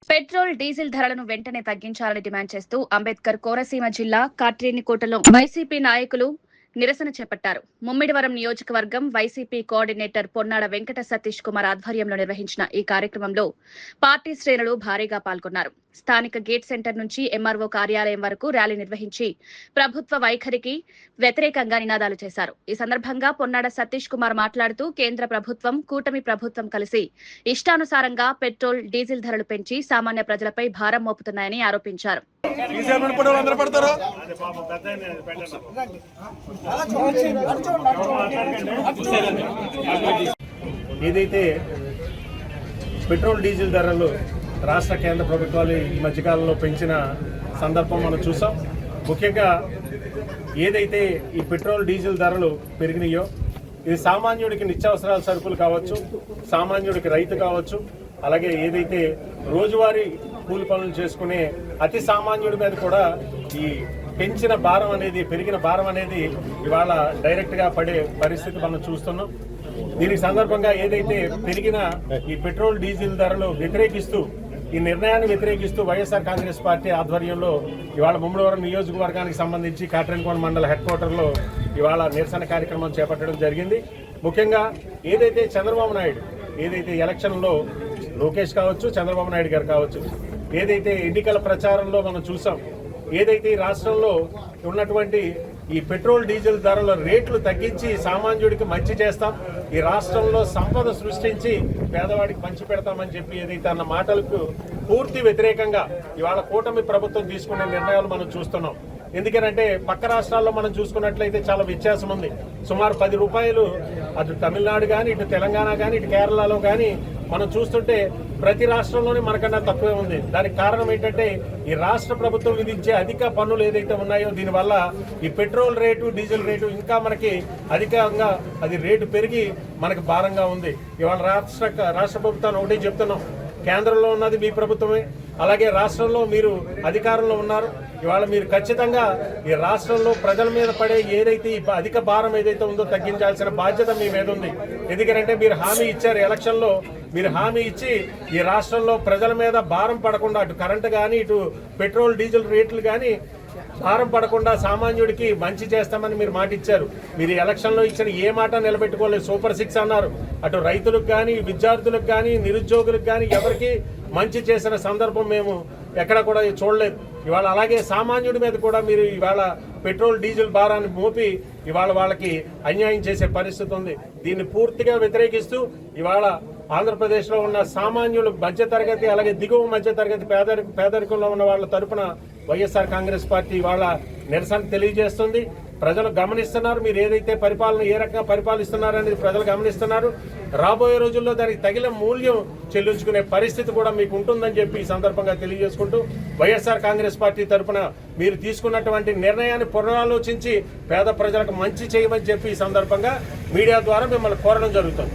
Petrol diesel ధరలను వెంటనే తగ్గించాలని డిమాండ్ చేస్తూ అంబేద్కర్ కోనసీమ జిల్లా కాట్రేనికోటలో వైసీపీ నాయకులు నిరసన చేపట్టారు. ముమ్మిడివరం నియోజకవర్గం వైసీపీ కోఆర్డినేటర్ పొన్నాడ వెంకట సతీష్ కుమార్ ఆధ్వర్యంలో నిర్వహించిన ఈ కార్యక్రమంలో పార్టీ శ్రేణులు భారీగా పాల్గొన్నారు. స్థానిక గేట్ సెంటర్ నుంచి ఎంఆర్ఓ కార్యాలయం వరకు ర్యాలీ నిర్వహించి ప్రభుత్వ వైఖరికి వ్యతిరేకంగా నినాదాలు చేశారు. ఈ సందర్భంగా పొన్నాడ సతీష్ కుమార్ మాట్లాడుతూ కేంద్ర ప్రభుత్వం, కూటమి ప్రభుత్వం కలిసి ఇష్టానుసారంగా పెట్రోల్, డీజిల్ ధరలు పెంచి సామాన్య ప్రజలపై భారం మోపుతున్నాయని ఆరోపించారు. ఏదైతే పెట్రోల్ డీజిల్ ధరలు రాష్ట్ర కేంద్ర ప్రభుత్వాలు ఈ మధ్యకాలంలో పెంచిన సందర్భం మనం చూసాం. ముఖ్యంగా ఏదైతే ఈ పెట్రోల్ డీజిల్ ధరలు పెరిగినాయో ఇది సామాన్యుడికి నిత్యావసరాల సరుకులు కావచ్చు, సామాన్యుడికి రైతు కావచ్చు, అలాగే ఏదైతే రోజువారీ కూలి పనులు చేసుకునే అతి సామాన్యుడి మీద కూడా ఈ పెంచిన భారం అనేది, పెరిగిన భారం అనేది ఇవాళ డైరెక్ట్గా పడే పరిస్థితి మనం చూస్తున్నాం. దీనికి సందర్భంగా ఏదైతే పెరిగిన ఈ పెట్రోల్ డీజిల్ ధరలు వ్యతిరేకిస్తూ, ఈ నిర్ణయాన్ని వ్యతిరేకిస్తూ వైఎస్ఆర్ కాంగ్రెస్ పార్టీ ఆధ్వర్యంలో ఇవాళ ముమ్మిడివరం నియోజకవర్గానికి సంబంధించి కాట్రేనికోట మండల హెడ్ క్వార్టర్లో ఇవాళ నిరసన కార్యక్రమం చేపట్టడం జరిగింది. ముఖ్యంగా ఏదైతే చంద్రబాబు నాయుడు ఏదైతే ఎలక్షన్లో లోకేష్ కావచ్చు, చంద్రబాబు నాయుడు గారు కావచ్చు, ఏదైతే ఎన్నికల ప్రచారంలో మనం చూసాం, ఏదైతే ఈ రాష్ట్రంలో ఉన్నటువంటి ఈ పెట్రోల్ డీజిల్ ధరల రేట్లు తగ్గించి సామాన్యుడికి మంచి చేస్తాం, ఈ రాష్ట్రంలో సంపద సృష్టించి పేదవాడికి పంచి పెడతామని చెప్పి ఏదైతే అన్న మాటలకు పూర్తి వ్యతిరేకంగా ఇవాళ కూటమి ప్రభుత్వం తీసుకునే నిర్ణయాలు మనం చూస్తున్నాం. ఎందుకంటే పక్క రాష్ట్రాల్లో మనం చూసుకున్నట్లయితే చాలా వ్యత్యాసం ఉంది. సుమారు 10 రూపాయలు అటు తమిళనాడు కానీ, ఇటు తెలంగాణ కానీ, ఇటు కేరళలో కానీ మనం చూస్తుంటే ప్రతి రాష్ట్రంలోనే మనకన్నా తక్కువే ఉంది. దానికి కారణం ఏంటంటే ఈ రాష్ట్ర ప్రభుత్వం విధించే అధిక పన్నులు ఏదైతే ఉన్నాయో దీనివల్ల ఈ పెట్రోల్ రేటు, డీజిల్ రేటు ఇంకా మనకి అధికంగా అది రేటు పెరిగి మనకు భారంగా ఉంది. ఇవాళ రాష్ట్ర ప్రభుత్వాన్ని ఒకటే చెప్తున్నాం, కేంద్రంలో ఉన్నది మీ ప్రభుత్వమే, అలాగే రాష్ట్రంలో మీరు అధికారంలో ఉన్నారు. ఇవాళ మీరు ఖచ్చితంగా ఈ రాష్ట్రంలో ప్రజల మీద పడే ఏదైతే ఈ అధిక భారం ఏదైతే ఉందో తగ్గించాల్సిన బాధ్యత మీ మీద ఉంది. ఎందుకంటే మీరు హామీ ఇచ్చారు, ఎలక్షన్లో మీరు హామీ ఇచ్చి ఈ రాష్ట్రంలో ప్రజల మీద భారం పడకుండా, అటు కరెంటు కానీ, ఇటు పెట్రోల్ డీజిల్ రేట్లు కానీ భారం పడకుండా సామాన్యుడికి మంచి చేస్తామని మీరు మాట ఇచ్చారు. మీరు ఎలక్షన్లో ఇచ్చిన ఏ మాట నిలబెట్టుకోలేదు. సూపర్ 6 అన్నారు. అటు రైతులకు కానీ, విద్యార్థులకు కానీ, నిరుద్యోగులకు కానీ ఎవరికి మంచి చేసిన సందర్భం మేము ఎక్కడ కూడా చూడలేదు. ఇవాళ అలాగే సామాన్యుడి మీద కూడా మీరు ఇవాళ పెట్రోల్ డీజిల్ భారాన్ని మోపి ఇవాళ వాళ్ళకి అన్యాయం చేసే పరిస్థితి ఉంది. దీన్ని పూర్తిగా వ్యతిరేకిస్తూ ఇవాళ ఆంధ్రప్రదేశ్లో ఉన్న సామాన్యులు, మధ్యతరగతి, అలాగే దిగువ మధ్యతరగతి పేదరికంలో ఉన్న వాళ్ళ తరపున వైఎస్ఆర్ కాంగ్రెస్ పార్టీ ఇవాళ నిరసన తెలియజేస్తుంది. ప్రజలు గమనిస్తున్నారు, మీరు ఏదైతే పరిపాలన ఏ రకంగా పరిపాలిస్తున్నారనేది ప్రజలు గమనిస్తున్నారు. రాబోయే రోజుల్లో దానికి తగిన మూల్యం చెల్లించుకునే పరిస్థితి కూడా మీకు ఉంటుందని చెప్పి ఈ సందర్భంగా తెలియజేసుకుంటూ వైఎస్ఆర్ కాంగ్రెస్ పార్టీ తరఫున మీరు తీసుకున్నటువంటి నిర్ణయాన్ని పునరాలోచించి పేద ప్రజలకు మంచి చేయమని చెప్పి ఈ సందర్భంగా మీడియా ద్వారా మిమ్మల్ని కోరడం జరుగుతుంది.